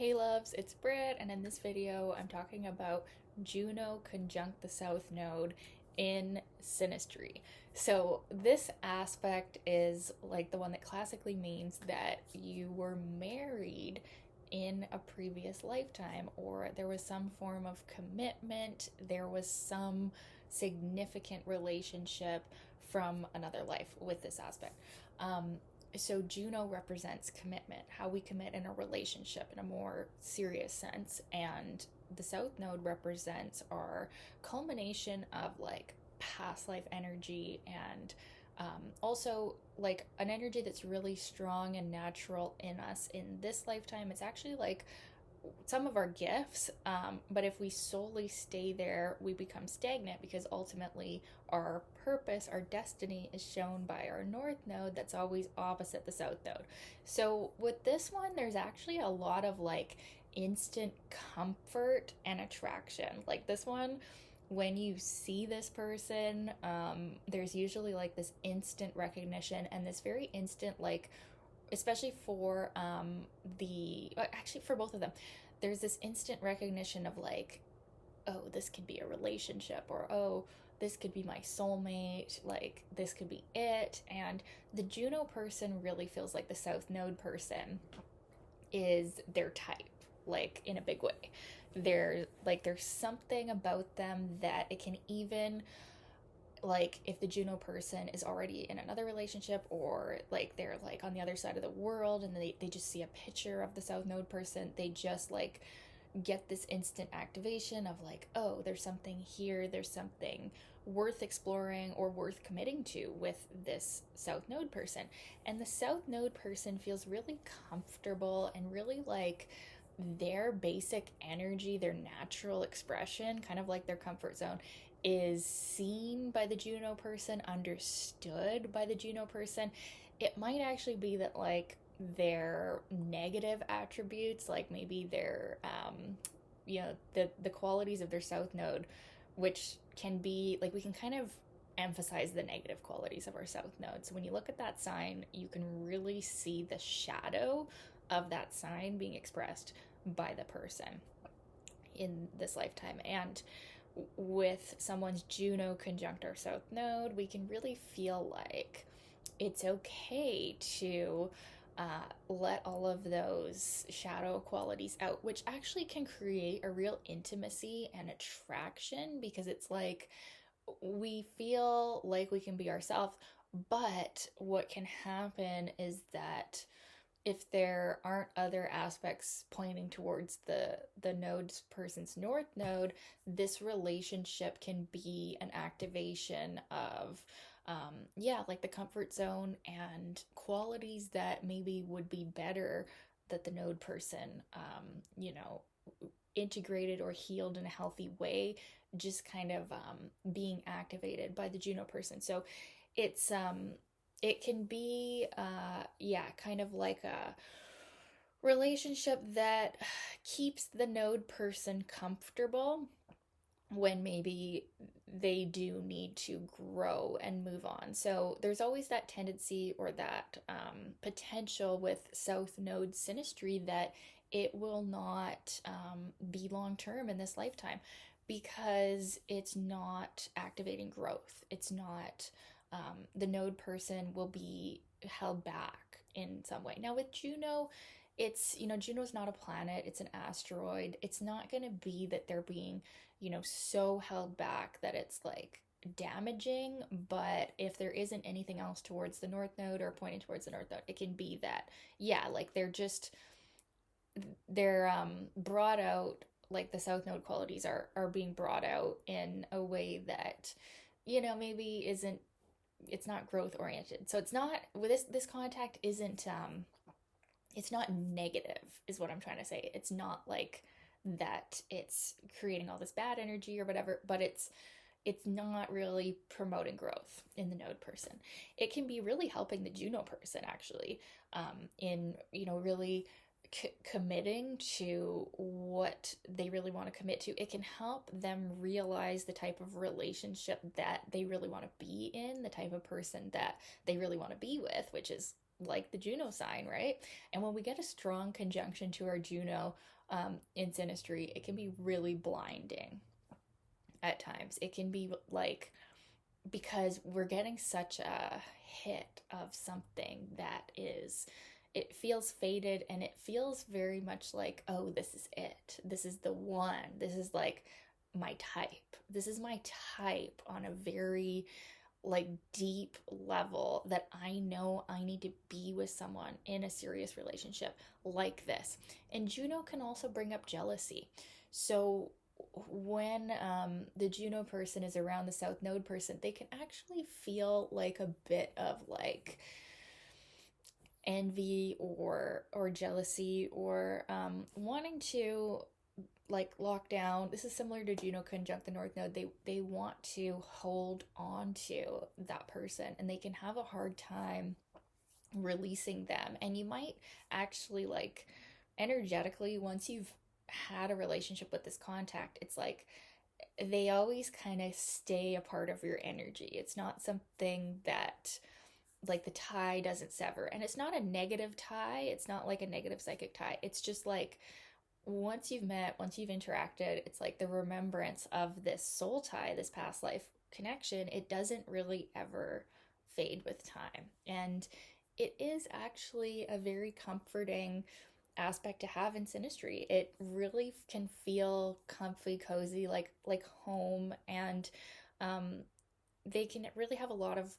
Hey loves, it's Britt, and in this video I'm talking about Juno conjunct the South Node in Synastry. So this aspect is like the one that classically means that you were married in a previous lifetime, or there was some form of commitment, there was some significant relationship from another life with this aspect. Um, so Juno represents commitment, how we commit in a relationship in a more serious sense, and the South Node represents our culmination of like past life energy and also like an energy that's really strong and natural in us in this lifetime. It's actually like some of our gifts, but if we solely stay there, we become stagnant because ultimately our purpose, our destiny is shown by our north node that's always opposite the south node. So with this one, there's actually a lot of like instant comfort and attraction. Like this one, when you see this person, there's usually like this instant recognition and this very instant like especially for the actually for both of them, there's this instant recognition of like, oh, this could be a relationship, or oh, this could be my soulmate, like this could be it. And the Juno person really feels like the South Node person is their type, like in a big way. They're like there's something about them that it can even like if the Juno person is already in another relationship, or like they're like on the other side of the world and they just see a picture of the South Node person, they just like get this instant activation of like, oh, there's something here, there's something worth exploring or worth committing to with this South Node person. And the South Node person feels really comfortable and really like their basic energy, their natural expression, kind of like their comfort zone, is seen by the Juno person, understood by the Juno person. It might actually be that like their negative attributes, like maybe their the qualities of their south node, which can be like we can kind of emphasize the negative qualities of our south node. So when you look at that sign, you can really see the shadow of that sign being expressed by the person in this lifetime. And with someone's Juno conjunct our south node, we can really feel like it's okay to let all of those shadow qualities out, which actually can create a real intimacy and attraction because it's like we feel like we can be ourselves. But what can happen is that if there aren't other aspects pointing towards the node's person's north node, this relationship can be an activation of like the comfort zone and qualities that maybe would be better that the node person integrated or healed in a healthy way, just kind of being activated by the Juno person. So it's it can be kind of like a relationship that keeps the node person comfortable when maybe they do need to grow and move on. So there's always that tendency or that potential with South Node synastry that it will not be long term in this lifetime because it's not activating growth. It's not, the node person will be held back in some way. Now with Juno, it's, Juno's not a planet, it's an asteroid. It's not going to be that they're being, so held back that it's like damaging. But if there isn't anything else towards the north node or pointing towards the north node, it can be that, yeah, like they're brought out, like the south node qualities are being brought out in a way that, maybe isn't, it's not growth oriented. So it's not with this contact isn't it's not negative is what I'm trying to say. It's not like that it's creating all this bad energy or whatever, but it's not really promoting growth in the node person. It can be really helping the Juno person actually, in really committing to what they really want to commit to. It can help them realize the type of relationship that they really want to be in, the type of person that they really want to be with, which is like the Juno sign, right? And when we get a strong conjunction to our Juno in Synastry, it can be really blinding at times. It can be like, because we're getting such a hit of something that is, it feels faded, and it feels very much like, oh, this is it, this is the one, this is like my type, this is my type on a very like deep level, that I know I need to be with someone in a serious relationship like this. And Juno can also bring up jealousy. So when the Juno person is around the South Node person, they can actually feel like a bit of like envy or jealousy, or wanting to like lock down. This is similar to Juno conjunct the North Node. They want to hold on to that person, and they can have a hard time releasing them. And you might actually like energetically, once you've had a relationship with this contact, it's like they always kind of stay a part of your energy. It's not something that like the tie doesn't sever, and it's not a negative tie, it's not like a negative psychic tie. It's just like once you've met, once you've interacted, it's like the remembrance of this soul tie, this past life connection, it doesn't really ever fade with time. And it is actually a very comforting aspect to have in Synastry. It really can feel comfy, cozy, like home, and um, they can really have a lot of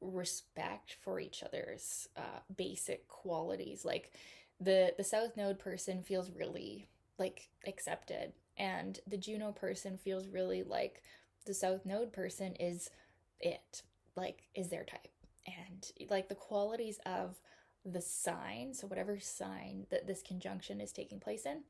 respect for each other's basic qualities. Like the South Node person feels really like accepted, and the Juno person feels really like the South Node person is it, like is their type. And like the qualities of the sign, so whatever sign that this conjunction is taking place in,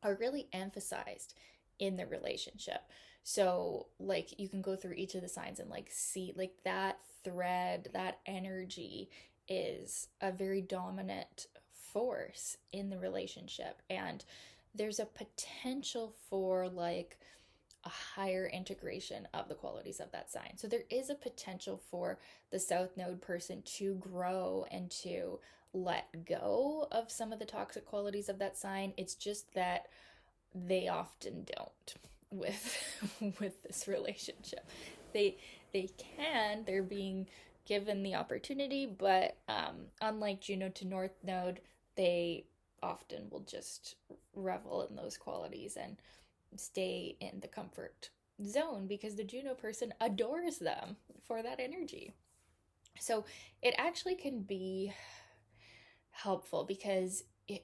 are really emphasized in the relationship. So like you can go through each of the signs and like see like that thread, that energy is a very dominant force in the relationship. And there's a potential for like a higher integration of the qualities of that sign. So there is a potential for the South Node person to grow and to let go of some of the toxic qualities of that sign. It's just that they often don't with with this relationship. They can, they're being given the opportunity, but unlike Juno to North Node, they often will just revel in those qualities and stay in the comfort zone because the Juno person adores them for that energy. So it actually can be helpful because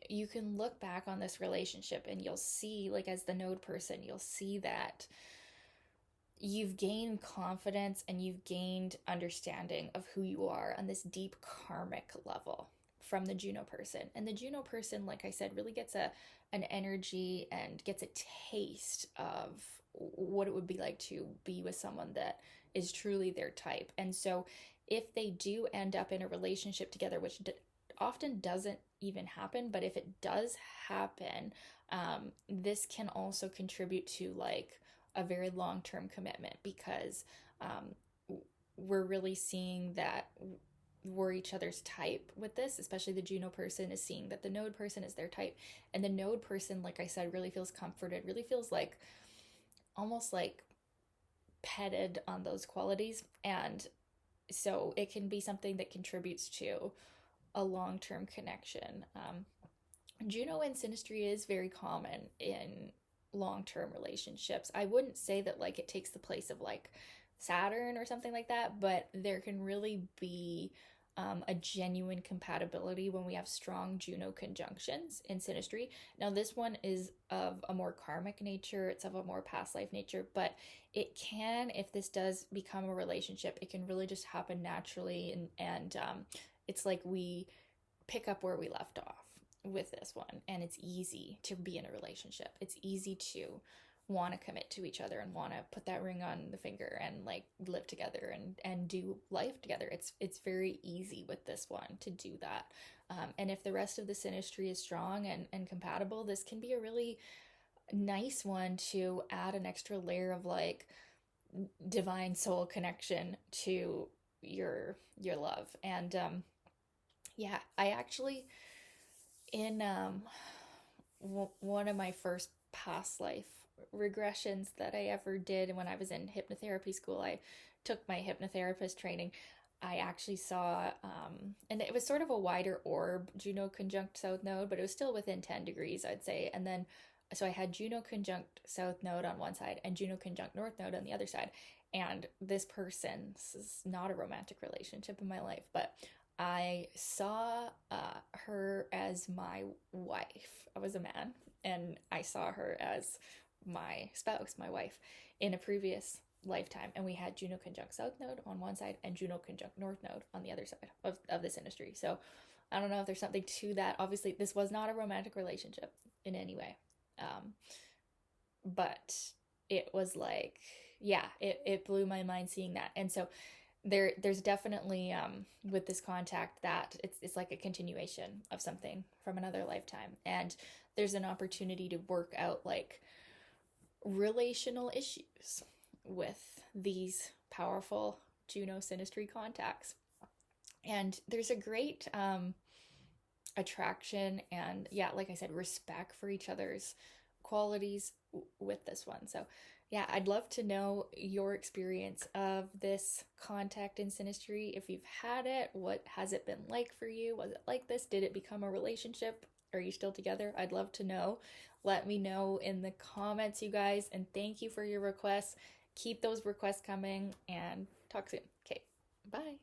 you can look back on this relationship and you'll see, like as the node person, you'll see that you've gained confidence and you've gained understanding of who you are on this deep karmic level from the Juno person. And the Juno person, like I said, really gets an energy and gets a taste of what it would be like to be with someone that is truly their type. And so if they do end up in a relationship together, which often doesn't even happen, but if it does happen, this can also contribute to like a very long-term commitment because we're really seeing that we're each other's type with this. Especially the Juno person is seeing that the node person is their type, and the node person, like I said, really feels comforted, really feels like almost like petted on those qualities. And so it can be something that contributes to a long-term connection. Juno in Synastry is very common in long-term relationships. I wouldn't say that like it takes the place of like Saturn or something like that, but there can really be a genuine compatibility when we have strong Juno conjunctions in Synastry. Now this one is of a more karmic nature, it's of a more past life nature, but it can, if this does become a relationship, it can really just happen naturally, and it's like we pick up where we left off with this one, and it's easy to be in a relationship. It's easy to want to commit to each other and want to put that ring on the finger and like live together and do life together. It's very easy with this one to do that. And if the rest of the Synastry is strong and compatible, this can be a really nice one to add an extra layer of like divine soul connection to your love. And Yeah, I actually, in one of my first past life regressions that I ever did when I was in hypnotherapy school, I took my hypnotherapist training. I actually saw, and it was sort of a wider orb, Juno conjunct South Node, but it was still within 10 degrees, I'd say. And then, so I had Juno conjunct South Node on one side and Juno conjunct North Node on the other side. And this is not a romantic relationship in my life, but I saw her as my wife. I was a man, and I saw her as my spouse, my wife, in a previous lifetime. And we had Juno conjunct South Node on one side and Juno conjunct North Node on the other side of the Synastry. So I don't know if there's something to that. Obviously, this was not a romantic relationship in any way. Um, but it was like, yeah, it blew my mind seeing that. And so there's definitely with this contact that it's like a continuation of something from another lifetime, and there's an opportunity to work out like relational issues with these powerful Juno synastry contacts. And there's a great attraction and, yeah, like I said, respect for each other's qualities with this one. So yeah, I'd love to know your experience of this contact in synastry. If you've had it, what has it been like for you? Was it like this? Did it become a relationship? Are you still together? I'd love to know. Let me know in the comments, you guys, and thank you for your requests. Keep those requests coming, and talk soon. Okay, bye.